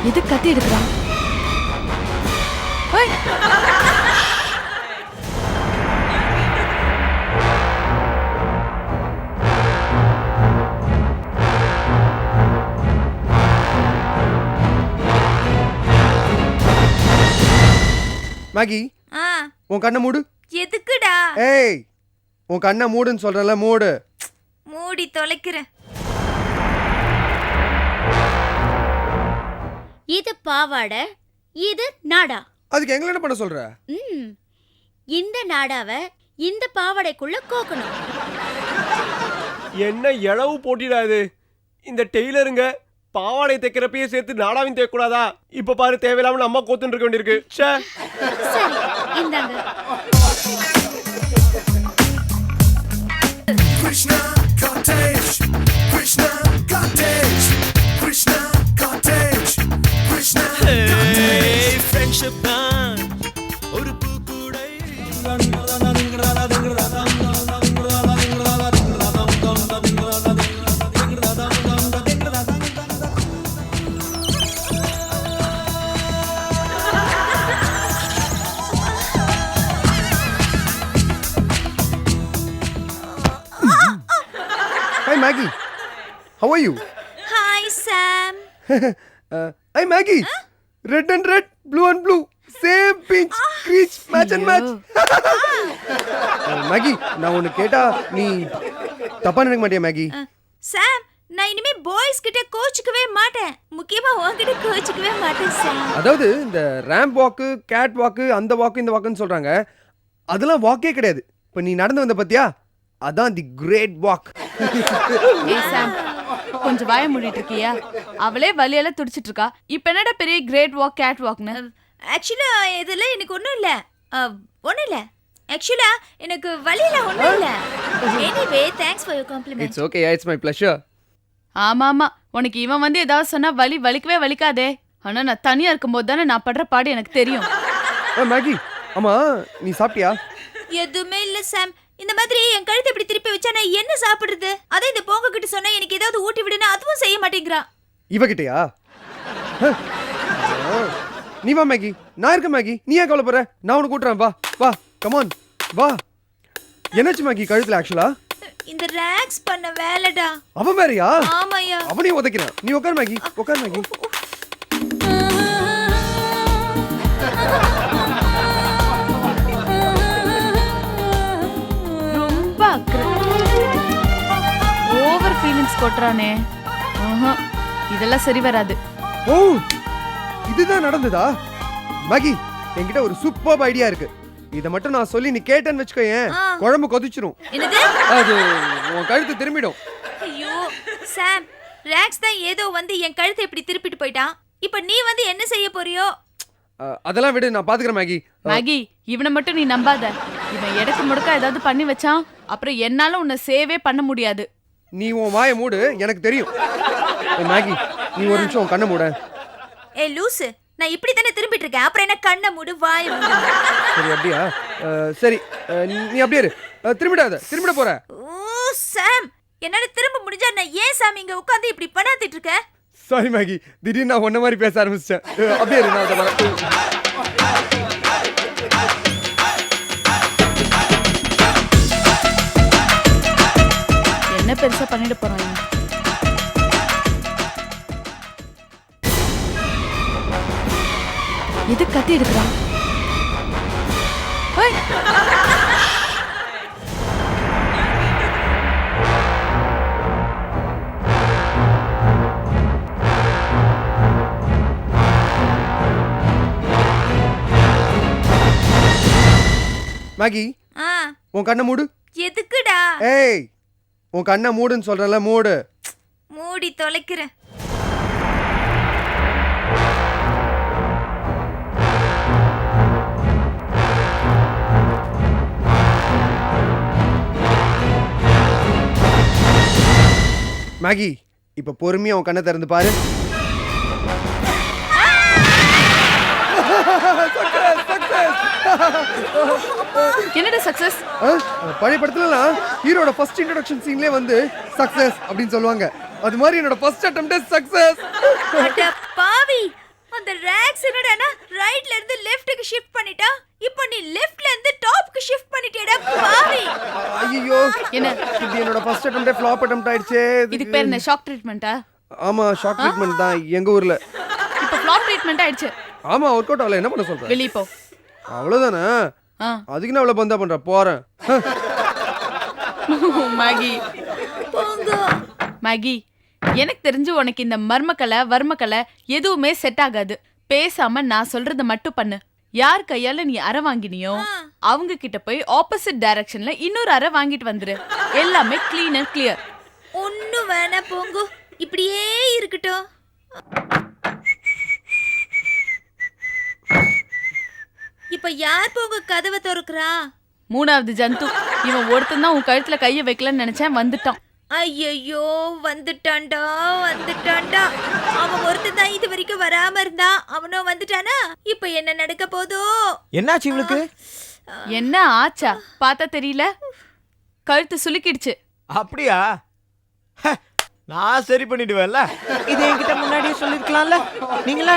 எது கத்தி எடுக்கிறான்? மேகி உன் கண்ணை மூடு. எதுக்குடா? ஏய் உன் கண்ணை மூடுன்னு சொல்றல, மூடு. மூடி தொலைக்கிறேன். இது பாவாடை, இது நாடா. அதுக்கு எங்களை என்ன பண்ண சொல்ற? இந்த நாடாவை இந்த பாவாடைக்குள்ள கோக்கணும். என்ன இளவு போட்டிடாது இந்த டெய்லருங்க. பாவாடை தைக்கிறப்பயே சேர்த்து நாடாவையும் தைக்கக்கூடாதா? இப்ப பாரு, தேவையில்லாம அம்மா கோத்துன்னு இருக்க வேண்டியிருக்கு. சரி, இந்தாங்க. Krishna cottage, Krishna cottage, Krishna cottage, Krishna cottage. Friendship தான் ஒரு பூக்கூடை. Hi Maggie, how are you? Hi Sam. Hi Maggie, red and red, blue and blue, same pinch, creech, match and match. Maggie, நான் உன்னை கேட்டா நீ தப்பா நினைக்க மாட்டியா Maggi? சாம், நான் இனிமே பாய்ஸ் கிட்ட கோச்சுக்கவே மாட்டேன். முக்கியமா உன்கிட்ட கோச்சுக்கவே மாட்டேன் சாம். அதாவது இந்த ரேம்ப் வாக்கு, கேட் வாக்கு, அந்த வாக்கு இந்த வாக்குன்னு சொல்றாங்க. அதெல்லாம் வாக்கே கிடையாது. இப்போ நீ நடந்து வந்த பத்தியா? அதான் தி கிரேட் வாக். ஏய் சாம், கொஞ்சம் வாய மூடிட்டு இருக்கியா? அவளே வலியால துடிச்சிட்டு இருக்கா. இப்போ என்னடா பெரிய கிரேட் வாக் கேட் வாக்னு? ஆக்சுவலா இதெல்லாம் எனக்கு ஒண்ணும் இல்ல. ஒண்ணும் இல்ல. ஆக்சுவலா எனக்கு வலியில ஒண்ணும் இல்ல. Anyway thanks for your compliment. It's okay, it's my pleasure. ஆமா ஆமா, உனக்கு இவன் வந்து ஏதாவது சொன்னா வலிக்கவே வலிக்காதே. ஆனா நான் தனியா இருக்கும்போது தானே நான் படுற பாடு எனக்கு தெரியும். மேகி, ஆமா நீ சாப்பிட்டியா? எதுவுமே இல்ல சாம். இந்த மாதிரி என் கழுத்தை இப்படி திருப்பி வச்சா நான் என்ன சாப்பிடுறது? அதே இந்த போங்க கிட்ட சொன்னா எனக்கு ஏதாவது ஊட்டி விடுனா அதுவும் செய்ய மாட்டேங்கிறா. இவகிட்டயா? நீ வா மேகி, நான் இருக்க மேகி. நீ ஏன் கவலைப்படுற? நான் உனக்கு கூட்டுறேன். வா வா, கம் ஆன் வா. என்னாச்சு மேகி கழுத்துல? ஆக்சுவலா இந்த ராக்ஸ் பண்ண வேலைடா. அவன் வேறயா? ஆமாயா. அவனையும் உதைக்கிறேன். நீ உட்கார் மேகி, உட்கார் மேகி. ரொம்ப ஓவர் ஃபீலிங்ஸ் கொட்டுறானே. இதெல்லாம் சரி வராது. ஓ, இதுதான் நடந்ததா? மேகி, என்கிட்ட ஒரு சூப்பர் ஐடியா இருக்கு. இத மட்டும் நான் சொல்லி நீ கேட்டேன்னு வெச்சுக்கோயேன், குழம்பு கொதிச்சிரும். என்னது? அது உன் கழுத்து திரும்பிடும். ஐயோ சாம், ராக்ஸ் தான் ஏதோ வந்து என் கழுத்தை இப்படி திருப்பிட்டு போயிட்டான். இப்போ நீ வந்து என்ன செய்ய போறியோ? அதெல்லாம் விடு, நான் பாத்துக்கிறேன் மேகி. மேகி, இவனை மட்டும் நீ நம்பாத. இவன் எடக்கு முடக்க ஏதாவது பண்ணி வச்சான், அப்புறம் என்னால உன்னை சேவே பண்ண முடியாது. நீ உன் வாயை மூடு, எனக்கு தெரியும். மேகி, நீ ஒரு நிமிஷம் உன் கண்ணை மூட. ஏ லூசு, நான் இப்படி தானே திரும்பிட்டு இருக்கேன். அப்புறம் என்ன கண்ணை மூடு, வாயை மூடு. சரி அப்படியா? சரி, நீ அப்படியே இரு. திரும்பிட போற. ஓ சாம், என்னால திரும்ப முடிஞ்சா நான் ஏன் சாம் இங்க உட்கார்ந்து இப்படி பண்ணாத்திட்டு இருக்க? சாரி மேகி, திடீர்னு நான் ஒன்ன மாதிரி பேச ஆரம்பிச்சிட்டேன். அப்படியே இரு, நான் வரேன். என்ன பெருசா பண்ணிட்டு போறான்? எது கத்தி எடுக்கிறான்? மேகி, உன் கண்ணை மூடு. எதுக்குடா? ஏய் உன் கண்ணை மூடுன்னு சொல்றல, மூடு. மூடி தொலைக்கிறேன். மேகி, இப்ப பொறுமையா உன் கண்ணை திறந்து பாரு. என்னடா சக்சஸ்? பழைய படத்துலலாம் ஹீரோட ஃபர்ஸ்ட் இன்ட்ரோடக்ஷன் சீன்லயே வந்து சக்சஸ் அப்படின்னு சொல்லுவாங்க. அது மாதிரி என்னோட ஃபர்ஸ்ட் அட்டெம்ப்ட் சக்சஸ். அட பாவி, அந்த ரேக்ஸ் என்னடானா ரைட்ல இருந்து லெஃப்ட்க்கு ஷிஃப்ட் பண்ணிட்டா இப்போ நீ லெஃப்ட்ல இருந்து டாப்க்கு ஷிஃப்ட் பண்ணிட்டேடா பாவி. ஐயோ என்ன இது என்னோட ஃபர்ஸ்ட் அட்டெம்ப்டே ஃப்ளாப் அட்டெம்ப்ட் ஆயிடுச்சே. இதுக்கு பேர் என்ன ஷாக் ட்ரீட்மெண்ட்டா? ஆமா ஷாக் ட்ரீட்மெண்ட் தான் எங்க ஊர்ல. இப்போ ஃப்ளாப் ட்ரீட்மெண்ட் ஆயிடுச்சு. ஆமா ஒர்க் அவுட் ஆகல, என்ன பண்ண சொல்ற? வெளிய போ. அவ்வளவுதானே? ஆ அதுக்கு நான் அவ்வளவு பந்தா பண்ற போறேன். மேகி போங்க. மேகி எனக்கு தெரிஞ்சு உனக்கு இந்த மர்மக்கலை வர்மக்கலை எதுவுமே செட் ஆகாது. பேசாம நான் சொல்றத மட்டும் பண்ணு. யார் கையால நீ அறை வாங்கினியோ அவங்க கிட்ட போய் ஆப்போசிட் டைரக்ஷன்ல இன்னொரு அறை வாங்கிட்டு வந்துரு. எல்லாமே க்ளீன் அண்ட் கிளியர். ஒண்ணும் வேணா போங்க, இப்படியே இருக்கட்டும். இப்ப யார் போங்க கதவை திறக்கிறா? மூணாவது ஜந்து. இவன் ஒருத்தன் தான் உன் கழுத்துல கைய வைக்கலன்னு நினைச்சேன், வந்துட்டான். ஐயோ வந்துட்டான்டா வந்துட்டான்டா. அவன் ஒருத்தன் தான் இது வரைக்கும் வராம இருந்தா, அவனும் வந்துட்டானா? இப்ப என்ன நடக்க போதோ? என்னாச்சு இவளுக்கு? என்ன ஆச்சா? பார்த்தா தெரியல, கழுத்து சுலுக்கிடுச்சு. அப்படியா? நான் சரி பண்ணிடுவேன்ல. இது என்கிட்ட முன்னாடியே சொல்லிருக்கலாம்ல. நீங்களா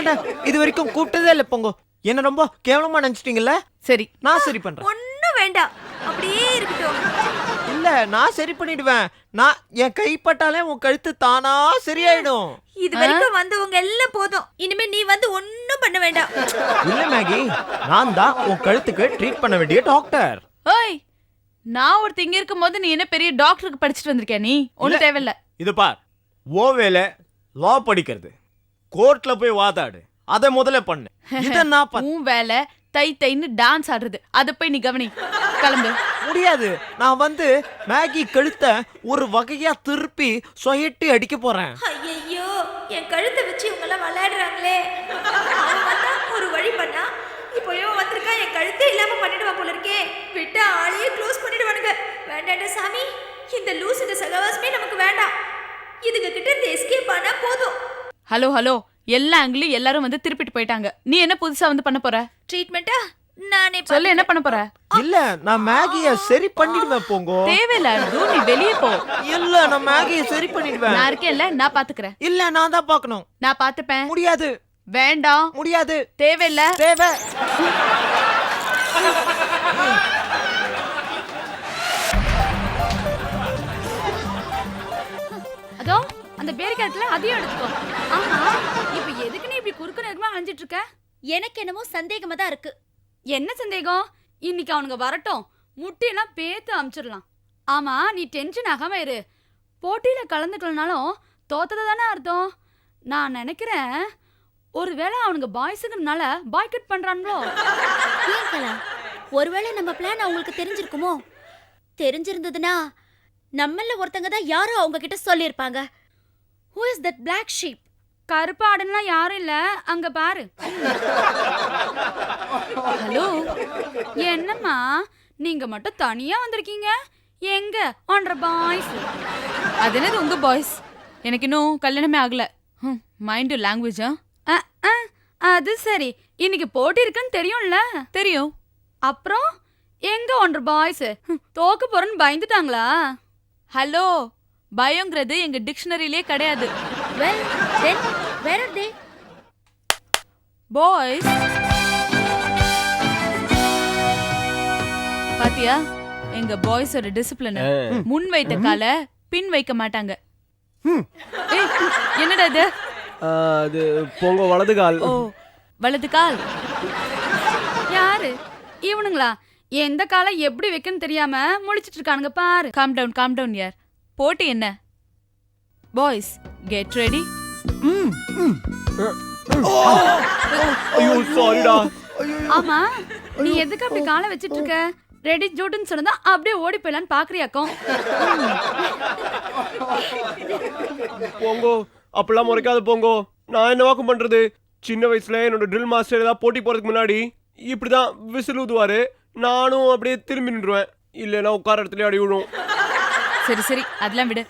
இது வரைக்கும் கூப்பிட்டதே இல்லை போங்க. என்ன ரொம்ப கேவலமா நினைச்சிட்டீங்கல்ல. சரி நான் சரி பண்றேன். ஒண்ணும் வேண்டாம், அப்படியே இருக்கட்டும். இல்ல நான் சரி பண்ணிடுவேன். நான் என் கைப்பட்டாலே உன் கழுத்து தானா சரியாயிடும். இது வரைக்கும் வந்தவங்க எல்லாம் போதும், இனிமே நீ வந்து ஒண்ணும் பண்ண வேண்டாம். இல்ல மேகி, நான் தான் உன் கழுத்துக்கு ட்ரீட் பண்ண வேண்டிய டாக்டர். ஓய், நான் ஒருத்தர் இங்க இருக்கும் போது நீ என்ன பெரிய டாக்டருக்கு படிச்சுட்டு வந்திருக்கியா? நீ ஒண்ணு தேவையில்ல. இது பார், ஓ வேலை லா படிக்கிறது, கோர்ட்ல போய் வாதாடு, அத முதல்ல பண்ணு. இத நான் உன் வேலை தை தைன்னு டான்ஸ் ஆடுறது, அத போய் நீ கவனி. கிளம்பு. முடியாது. நான் வந்து மேகி கழுத்த ஒரு வகையா திருப்பி சொயட்டி அடிக்க போறேன். ஐயோ, என் கழுத்தை வச்சு இவங்க எல்லாம் விளையாடுறாங்களே. அவன் வந்தா ஒரு வழி பண்ணா, இப்போ இவன் வந்திருக்கா என் கழுத்தே இல்லாம பண்ணிடுவான் போல இருக்கே. விட்டா ஆளையே க்ளோஸ் பண்ணிடுவானுங்க. வேண்டாண்டா சாமி, இந்த லூஸ் இந்த சகவாசமே நமக்கு வேண்டாம். இதுங்க கிட்ட இருந்து எஸ்கேப் ஆனா போதும். ஹலோ ஹலோ, எல்லா ஆங்கிலும் எல்லாரும் வந்து திருப்பிட்டு போயிட்டாங்க. நீ என்ன புதுசா வந்து பண்ண போற? ட்ரீட்மெண்டா? நானே சொல்லு, என்ன பண்ண போற? இல்ல நான் மேகிய சரி பண்ணிடுவேன் போங்க. தேவையில்ல அர்ஜு, நீ வெளியே போ. இல்ல நான் மேகிய சரி பண்ணிடுவேன். நான் இருக்கேன்ல, நான் பாத்துக்கிறேன். இல்ல நான் தான் பார்க்கணும். நான் பாத்துப்பேன். முடியாது. வேண்டாம். முடியாது. தேவையில்ல. தேவை. அதோ அந்த பேரிக்காத்துல அதையும் எடுத்துக்கோ. ஆமா, இப்ப எதுக்கு நீ இப்படி குறுக்கு நேரமா அலைஞ்சிட்டு இருக்க? எனக்கு என்னமோ சந்தேகமா தான் இருக்கு. என்ன சந்தேகம்? இன்னைக்கு அவனுங்க வரட்டும், முட்டையெல்லாம் பேத்து அமிச்சிடலாம். ஆமா, நீ டென்ஷன் ஆகாம இரு. போட்டியில கலந்துக்கலனாலும் தோத்தது தானே அர்த்தம். நான் நினைக்கிறேன் ஒருவேளை அவனுங்க பாய்ஸுங்கிறதுனால பாய்கட் பண்றாங்களோ. ஏன் கலா, ஒருவேளை நம்ம பிளான் அவங்களுக்கு தெரிஞ்சிருக்குமோ? தெரிஞ்சிருந்ததுன்னா நம்மள ஒருத்தங்க தான் யாரோ அவங்க கிட்ட சொல்லியிருப்பாங்க. Who is that black sheep? கருப்பு ஆடுன்னா யாரும் இல்ல, அங்க பாரு. ஹலோ, என்னம்மா நீங்க மட்டும் தனியா வந்திருக்கீங்க? எங்க ஒன்றரை பாய்ஸ்? அது என்னது உங்க பாய்ஸ்? எனக்கு இன்னும் கல்யாணமே ஆகல. மைண்ட் லாங்குவேஜா? அது சரி, இன்னைக்கு போட்டி இருக்குன்னு தெரியும்ல? தெரியும். அப்புறம் எங்க ஒன்றரை பாய்ஸ்? தோக்க போறேன்னு பயந்துட்டாங்களா? ஹலோ, பயங்கிறது எங்க டிக்ஷனரியிலே கிடையாது. Well, then where are they? Boys, பாத்தியா எங்க பாய்ஸோட டிசிப்ளின். முன் வைத்த கால பின் வைக்க மாட்டாங்க. ஏய், என்னடா இது? அது போங்க வலது கால். ஓ, வலது கால். யாரு இவனுங்களா? எந்த காலம் எப்படி வைக்கன்னு தெரியாம முழிச்சிட்டு இருக்கானுங்க பாரு. காம் டவுன் யார். போட்டி என்ன? Boys get ready. ஐயோ சாரிடா. ஆமா, நீ எதுக்கு அப்படி காலை வச்சிட்டு இருக்க? ரெடி ஜோட்டுன்னு சொன்னதா அப்படியே ஓடி போயிடலான்னு பாக்குறியாக்கும். போங்கோ, அப்பெல்லாம் முறைக்காத போங்கோ. நான் என்ன வாக்கம் பண்றது? சின்ன வயசுல என்னோட ட்ரில் மாஸ்டர் ஏதாவது போட்டி போறதுக்கு முன்னாடி இப்படிதான் விசில் ஊதுவாரு. நானும் அப்படியே திரும்பி நின்றுவேன், இல்லைன்னா உட்கார இடத்துல அடி விழும். சரி சரி, அதெல்லாம் விடு.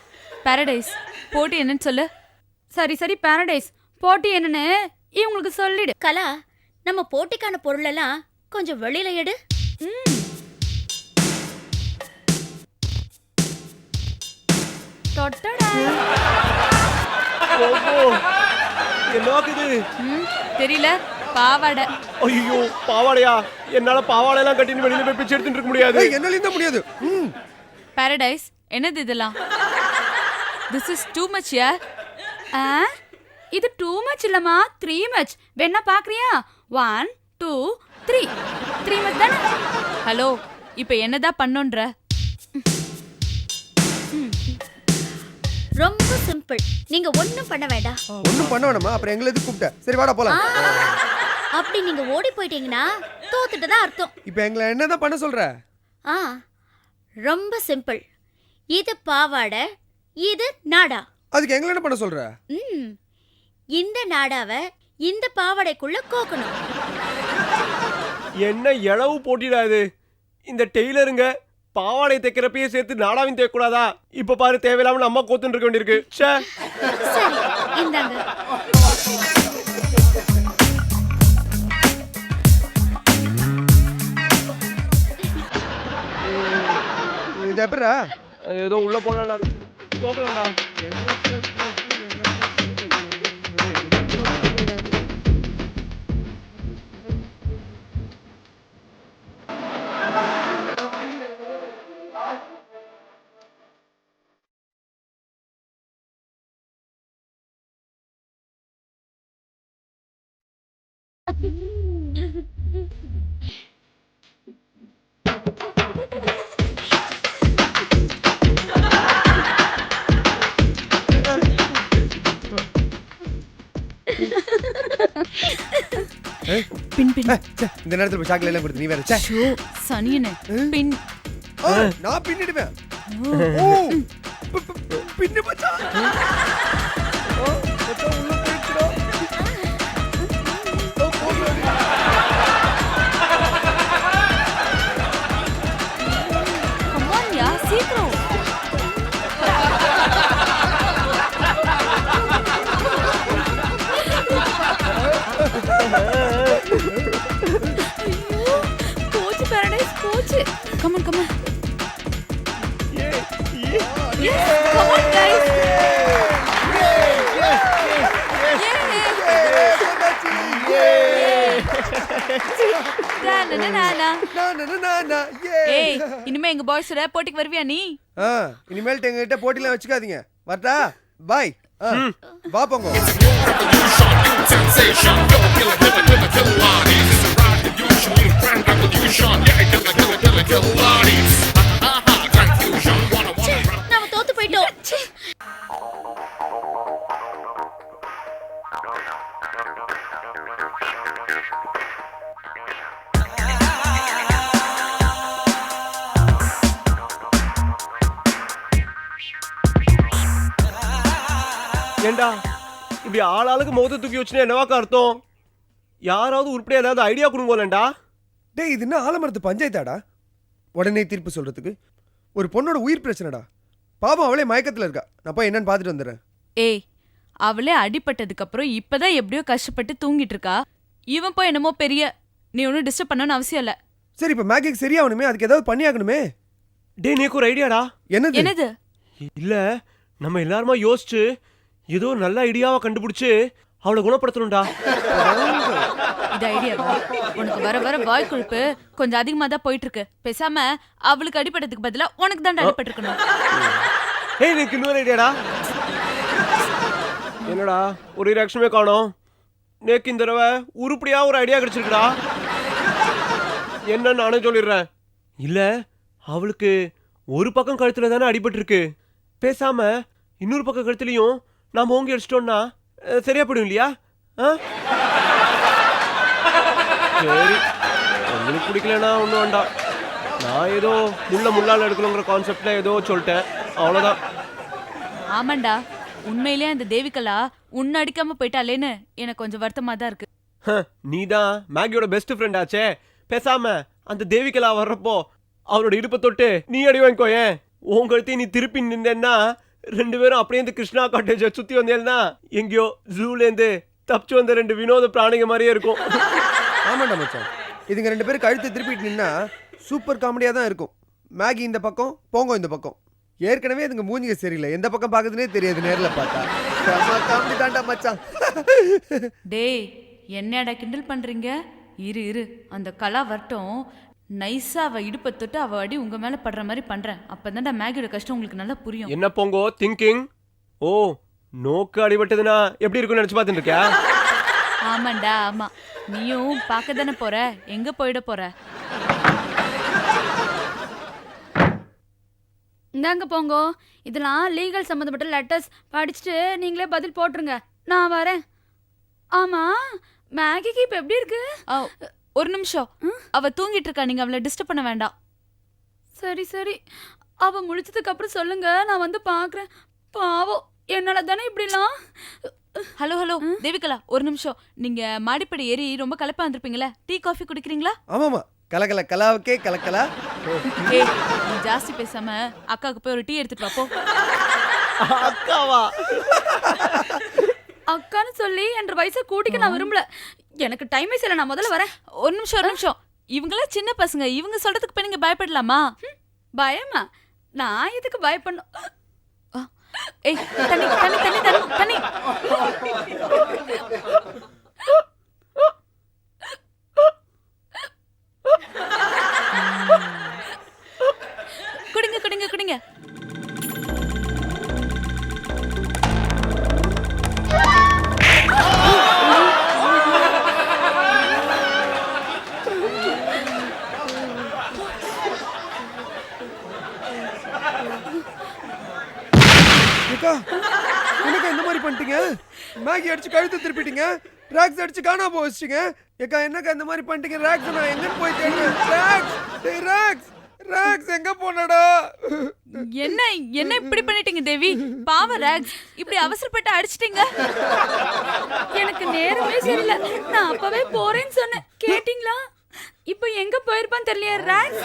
பாரடைஸ், போட்டி என்னன்னு சொல்லு. சரி பாரடைஸ், போட்டி என்னன்னு இவங்களுக்கு சொல்லிடு. கலா, நம்ம போட்டிக்கான பொருள் எல்லாம் கொஞ்சம் வெளியில எடு. தொட்டடா. போங்கோ. என்னவாக்குது? தெரியல, பாவாடை. ஐயோ பாவாடையா? என்னால பாவாடையெல்லாம் கட்டின்னு வெளியில போய் பிச்சை எடுத்துட்டு இருக்க முடியாது. என்னால இந்த முடியாது. பாரடைஸ், என்னது இதெல்லாம்? திஸ் இஸ் டூ மச் யா. இது டூ மச் இல்லம்மா, 3 மச். வேணா பாக்குறியா? 1 2 3 3 மச் தானே. ஹலோ, இப்போ என்னதான் பண்ணோன்ற? ரொம்ப சிம்பிள். நீங்க ஒண்ணும் பண்ண வேண்டாம். ஒண்ணும் பண்ண வேணாமா? அப்புறம் எங்களை எதுக்கு கூப்பிட்ட? சரி வாடா போலாம். அப்படி நீங்க ஓடி போயிட்டீங்கன்னா தோத்துட்டதா அர்த்தம். இப்போ எங்களை என்னதான் பண்ண சொல்ற? ரொம்ப சிம்பிள். இது பாவாடை, இது நாடா. அதுக்கு எங்களை என்ன பண்ண சொல்ற? இந்த நாடாவை இந்த பாவாடைக்குள்ள கோக்கணும். என்ன இளவு போட்டிடாது இந்த டெய்லருங்க. பாவாடை தைக்கிறப்பயே சேர்த்து நாடாவையும் தைக்க கூடாதா? இப்ப பாரு, தேவையில்லாம அம்மா கோத்துட்டு இருக்க வேண்டியிருக்கு. சரி, இந்தாங்க. இது எப்படா? ஏதோ உள்ள போனா போகலாம்டா. பின் பின். இந்த நேரத்துல போய் சாக்லேட் எல்லாம் கொடுத்து நீ வேற. ஷோ சனியனே. பின். நான் பின்னிடுவேன். பின்னு மச்சான். உள்ள போயிடுச்சுடா. Come on யா, சீக்கிரம். போச்சு பாரடைஸ், போச்சு. Come on, come on. Yes, come on guys. ஏய், இனிமே எங்க பாய்ஸோட போட்டிக்கு வருவியா நீ? இனிமேல் எங்ககிட்ட போட்டிலாம் வச்சுக்காதீங்க. வரட்டா? பாய். வா போங்க. நாம தோத்து போயிட்டோம். ஏண்டா இப்படி ஆளாளுக்கு முகத்தை தூக்கி வச்சுன்னா என்னவாக்க அர்த்தம்? யாராவது உருப்படியா ஏதாவது ஐடியா கொடுங்கோலண்டா. டேய், இது என்ன ஆலமரத்து பஞ்சாயத்தாடா? உடனே தீர்ப்பு சொல்றதுக்கு. ஒரு பொண்ணோட உயிர் பிரச்சனைடா. பாவம், அவளே மயக்கத்துல இருக்கா. நான் போய் என்னன்னு பார்த்துட்டு வந்துடுறேன். ஏய், அவளே அடிபட்டதுக்கு அப்புறம் இப்பதான் எப்படியோ கஷ்டப்பட்டு தூங்கிட்டு இருக்கா. இவன் போய் என்னமோ பெரிய. நீ ஒன்னும் டிஸ்டர்ப் பண்ணணும்னு அவசியம் இல்ல. சரி, இப்ப மேகிக்கு சரியாகணுமே, அதுக்கு ஏதாவது பண்ணியாகணுமே. டே, நீக்கு ஒரு ஐடியாடா. என்னது? என்னது? இல்ல, நம்ம எல்லாருமா யோசிச்சு ஏதோ நல்ல ஐடியாவை கண்டுபிடிச்சு அவளை குணப்படுத்தணும்டா. இது ஐடியாவா? உனக்கு வர வர வாய் கொழுப்பு கொஞ்சம் அதிகமா தான் போயிட்டு இருக்கு. பேசாம அவளுக்கு அடிபட்டதுக்கு பதிலா உனக்கு தான் அடிபட்டு இருக்கணும். ஏய், எனக்கு இன்னொரு ஐடியாடா. என்னடா ஒரு ரியாக்ஷனுமே காணோம்? நேக்கு இந்த தடவை உருப்படியா ஒரு ஐடியா கிடைச்சிருக்குடா. என்னன்னு நானே சொல்லிடுறேன். இல்ல, அவளுக்கு ஒரு பக்கம் கழுத்துல தானே அடிபட்டு இருக்கு. பேசாம இன்னொரு பக்கம் கழுத்துலயும் நாம ஓங்கி அடிச்சிட்டோம்னா சரியா போயிடும் இல்லையா? சரி, உங்களுக்கு பிடிக்கலன்னா ஒன்றும் வேண்டாம். நான் ஏதோ முள்ளால் எடுக்கணுங்கிற கான்செப்ட்ல ஏதோ சொல்லிட்டேன், அவ்வளோதான். ஆமாண்டா, உண்மையிலேயே அந்த தேவிகலா உன்னை அடிக்காம போயிட்டாலேன்னு எனக்கு கொஞ்சம் வருத்தமா தான் இருக்கு. நீ தான் மேகியோட பெஸ்ட் ஃப்ரெண்ட் ஆச்சே. பேசாம அந்த தேவிகலா வர்றப்போ அவளோட இடுப்பை தொட்டு நீ அடி வாங்கிக்கோ. ஏன் உன் கழுத்தையும் நீ திருப்பி நின்னா 2 பேரும் அப்படியே இந்த கிருஷ்ணா காட்டேஜை சுத்தி வந்தேன்னா எங்கேயோ ஜூலேருந்து தப்பிச்சு வந்த 2 வினோத பிராணிங்க மாதிரியே இருக்கும். ஆமாண்டா மச்சான், இதுங்க 2 பேரும் கழுத்தை திருப்பிட்டு நின்னா சூப்பர் காமெடியா தான் இருக்கும். மேகி இந்த பக்கம், போங்கோ இந்த பக்கம். ஏற்கனவே இதுங்க மூஞ்சிங்க சரியில்லை, எந்த பக்கம் பார்க்குதுனே தெரியாது நேர்ல பார்த்தா. காமெடி தாண்டா மச்சான். டேய் என்னடா கிண்டல் பண்றீங்க? இரு இரு, அந்த கலா வரட்டும். நைஸா அவ இடுப்பை தொட்டு அவ அடி உங்க மேல படுற மாதிரி பண்றேன். அப்பதான்டா மேகியோட கஷ்டம் உங்களுக்கு நல்லா புரியும். என்ன போங்கோ திங்கிங்? ஓ, நோக்கு அடிபட்டதுன்னா எப்படி இருக்கும்னு நினைச்சு பார்த்துட்டு இருக்கியா? ஆமாண்டா ஆமா, நீயும் பார்க்க தானே போற, எங்க போயிட போற? இந்தாங்க போங்கோ, இதெல்லாம் லீகல் சம்மந்தப்பட்ட லெட்டர்ஸ், படிச்சுட்டு நீங்களே பதில் போட்டுருங்க, நான் வரேன். ஆமா, மேகிக்கு இப்ப எப்படி இருக்கு? ஒரு நிமிஷம், அவ தூங்கிட்டு இருக்கா, நீங்க அவளை டிஸ்டர்ப் பண்ண வேண்டாம். சரி சரி, அவ முழிச்சதுக்கு அப்புறம் சொல்லுங்க, நான் வந்து பாக்குறேன். பாவம், என்னால தானே இப்படிலாம். ஹலோ ஹலோ தேவிகலா, ஒரு நிமிஷம். நீங்க மாடிப்படி ஏறி ரொம்ப கலப்பா வந்திருப்பீங்களா? Tea coffee குடிக்கிறீங்களா? ஆமாமா, கலகல கலாவுக்கே கலக்கலா. ஏய், நீ ஜாஸ்தி பேசாம அக்காவுக்கு போய் ஒரு டீ எடுத்துட்டு வா போ. அக்காவா? அக்கான்னு சொல்லி என்ற வயசை கூட்டிக்க நான் விரும்பல. எனக்கு டைமே இல்ல, நான் முதல்ல வரேன். ஒரு நிமிஷம். இவங்களாம் சின்ன பசங்க, இவங்க சொல்றதுக்கு போய் நீங்க பயப்படலாமா? பயமா? நான் இதுக்கு பயப்படணும்? ஏய், தண்ணி தண்ணி தண்ணி தண்ணி தண்ணி. குடிங்க குடிங்க குடிங்க. ஏக்கா, என்னக்கா இந்த மாதிரி பண்ணிட்டீங்க? மேகி அடிச்சு கழுத்து திருப்பிட்டீங்க, ராக்ஸ் அடிச்சு காணாம போக வச்சிட்டீங்க. ஏக்கா என்னக்கா இந்த மாதிரி பண்ணிட்டீங்க? ராக்ஸ் நான் எங்க போய் தேடுவேன்? ராக்ஸ், டேய் ராக்ஸ், ராக்ஸ் எங்க போனடா? என்ன என்ன இப்படி பண்ணிட்டீங்க தேவி? பாவம் ராக்ஸ், இப்படி அவசரப்பட்டு அடிச்சிட்டீங்க. எனக்கு நேரமே சரியில்ல, நான் அப்பவே போறேன்னு சொன்னேன், கேட்டீங்களா? இப்போ எங்க போயிருப்பான்னு தெரியலையே ராக்ஸ்.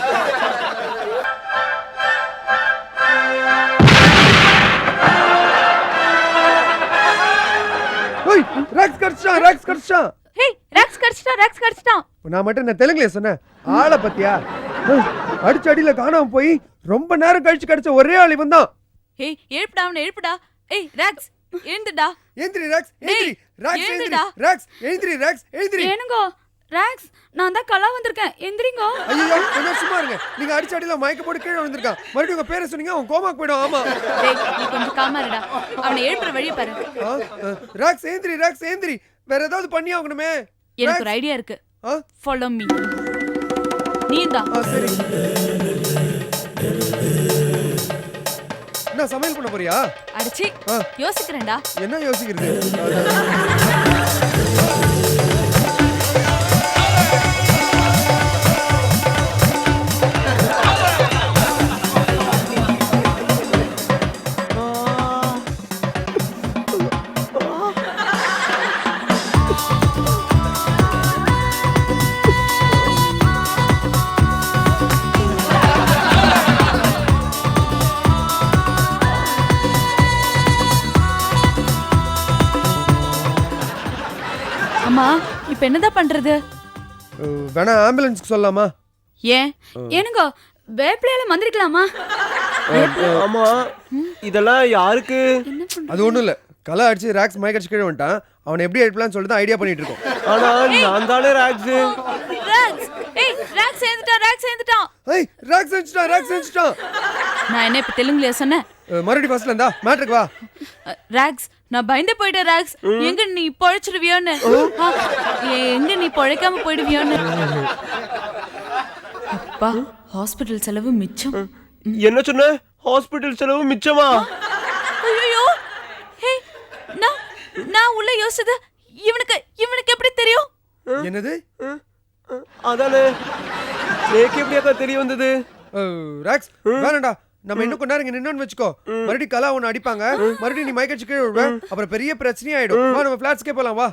ஓய், ராக்ஸ் கடிச்சான், ராக்ஸ் கடிச்சான். ஹேய், ராக்ஸ் கடிச்சிட்டான். நான் மட்டும் என்ன தெலுங்குல சொன்னேன், ஆளை பத்தியா? அடிச்சு அடியில காணாம போய் ரொம்ப நேரம் கழிச்சு கடிச்ச ஒரே ஆள் இவன் தான். ஏய், எழுப்புடா. ஏய் ராக்ஸ், எழுந்துடா. ஏந்திரி ராக்ஸ், ஏந்திரி ராக்ஸ், ஏந்திரி எழுந்துடா. ராக்ஸ், ஏந்திரி ராக்ஸ், ஏந்திரி. ஏனுங்கோ ராக்ஸ், நான் தான் கலா வந்திருக்கேன், எந்திரிங்கோ. ஐயோ, கொஞ்சம் சும்மா இருங்க. நீங்க அடிச்ச அடியில மயக்க போட்டு கீழே விழுந்திருக்கான். மறுபடியும் உங்க பேரை சொன்னீங்க, அவன் கோமாக்கு போயிடும். ஆமா. டேய், நீ கொஞ்சம் காமா இருடா. அவனை எழுப்புற வழியை பாரு. ராக்ஸ் ஏந்திரி, ராக்ஸ் ஏந்திரி. வேற ஏதாவது பண்ணி ஆகணுமே. எனக்கு ஒரு ஐடியா இருக்கு. Follow me. நீதான். சரி. என்ன சமையல் பண்ண போறியா? அடிச்சி யோசிக்கிறேன்டா. என்ன யோசிக்கிறது? அம்மா, இப்ப என்னதான் பண்றது? வேணா ஆம்புலன்ஸ்க்கு சொல்லலாமா? ஏன்? ஏனுங்கோ வேப்பிலையில மந்திரிக்கலாமா? ஆமா, இதெல்லாம் யாருக்கு? அது ஒண்ணும் இல்ல, கலா அடிச்சு ராக்ஸ் மயக்க அடிச்சு கீழே வந்துட்டான். அவனை எப்படி எடுப்பலாம்னு சொல்லிட்டு ஐடியா பண்ணிட்டு இருக்கோம். ஆனா நான் தானே ராக்ஸ். ராக்ஸ், ஏய் ராக்ஸ் எழுந்துட்டான். ஏய், ராக்ஸ் அடிச்சிட்டான், ராக்ஸ் அடிச்சிட்டான். நான் என்ன இப்ப தெலுங்குல சொன்னேன்? மறுபடியும் ஃபர்ஸ்ட்ல இருந்தா மேட்ருக்கு வா. ராக்ஸ், நான் பயந்து போயிட்டேன் ராக்ஸ். எங்க நீ பொழைச்சிடுவியோன்னு, எங்க நீ பொழைக்காம போயிடுவியோன்னு. அப்பா, ஹாஸ்பிடல் செலவு மிச்சம். என்ன சொன்ன? ஹாஸ்பிடல் செலவு மிச்சமா? ஐயோ, ஹே, நான் உள்ள யோசிச்சது இவனுக்கு எப்படி தெரியும்? என்னது? அதானே, எனக்கு எப்படியாக்கா தெரிய வந்தது? ராக்ஸ் வேணாண்டா, நம்ம இன்னும் கொஞ்ச நேரம் இங்க நின்னோன்னு வச்சுக்கோ. மறுபடியும் கலா உன்னை அடிப்பாங்க, மறுபடியும் நீ மயக்க அடிச்சு கீழே விழுவ. அப்புறம் பெரிய பிரச்சனையா ஆயிடும். வா, நம்ம ஃபிளாட்ஸ்க்கே போலாம் வா.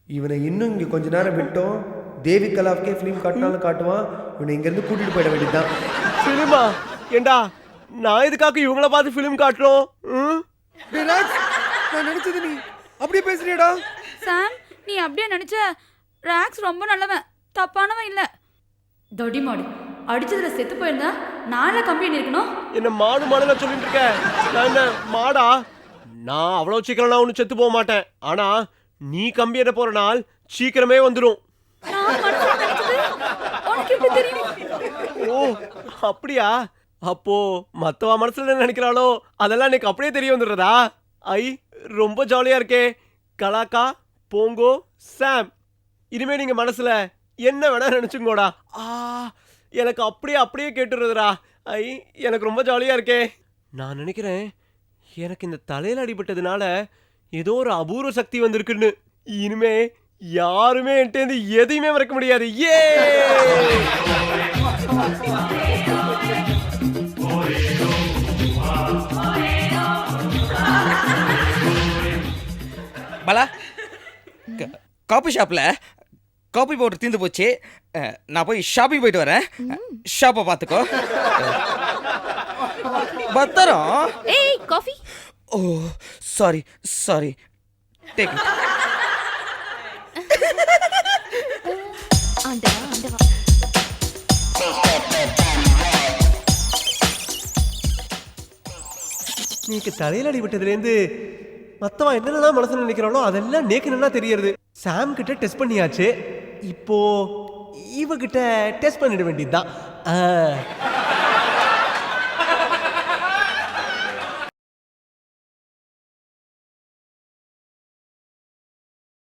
இவனை இன்னும் இங்க கொஞ்ச நேரம் விட்டோம், தேவி கலாவுக்கே ஃபிலிம் காட்டினாலும் காட்டுவான். இவனை இங்க இருந்து கூட்டிட்டு போயிட வேண்டியதுதான். ஃபிலிமா? ஏண்டா, நான் இதுக்காக இவங்கள பார்த்து ஃபிலிம் காட்டுறோம்? டேய் ராக்ஸ், நான் நினைச்சது நீ அப்படியே பேசுறியடா. சாம், நீ அப்படியே நினைச்ச? ராக்ஸ் ரொம்ப நல்லவன், தப்பானவன் இல்ல. தொடி மாடு அடிச்சதுல செத்து போயிருந்தா நானே கம்பெனி இருக்கணும். என்ன மாடு மாடுல சொல்லிட்டு இருக்க? நான் என்ன மாடா? நான் அவ்வளவு சீக்கிரம் நான் ஒன்னும் செத்து போக மாட்டேன். ஆனா நீ கம்பி என்ன போற நாள் சீக்கிரமே வந்துடும். நான் மனசுல நினைச்சது உனக்கு எப்படி தெரியும்? ஓ அப்படியா? அப்போ மத்தவ மனசுல என்ன நினைக்கிறாளோ அதெல்லாம் எனக்கு அப்படியே தெரிய வந்துடுறதா? ஐ ரொம்ப ஜாலியா இருக்கே. கலாக்கா, போங்கோ, சாம், இனிமே நீங்க மனசுல என்ன வேணா நினைச்சுங்கோடா. எனக்கு அப்படியே கேட்டுறதுடா. ஐ எனக்கு ரொம்ப ஜாலியா இருக்கே. நான் நினைக்கிறேன் எனக்கு இந்த தலையில அடிபட்டதுனால ஏதோ ஒரு அபூர்வ சக்தி வந்திருக்குன்னு. இனிமே யாருமே என்கிட்ட எதையுமே மறக்க முடியாது. ஏ பலா, காபி ஷாப்பில் காபி பவுடர் தீர்ந்து போச்சு. நான் போய் ஷாப்பிங் போயிட்டு வரேன். ஷாப்பை பார்த்துக்கோ. பத்திரம். ஏய் coffee. Oh sorry take it. ஆண்டவா. நீக்கு தலையில அடிபட்டதுலேருந்து மத்தவன் என்னென்னலாம் மனசுல நினைக்கிறாளோ அதெல்லாம் நேக்கு நல்லா தெரியறது. சாம் கிட்ட டெஸ்ட் பண்ணியாச்சு. இப்போ இவகிட்ட டெஸ்ட் பண்ணிட வேண்டியதுதான்.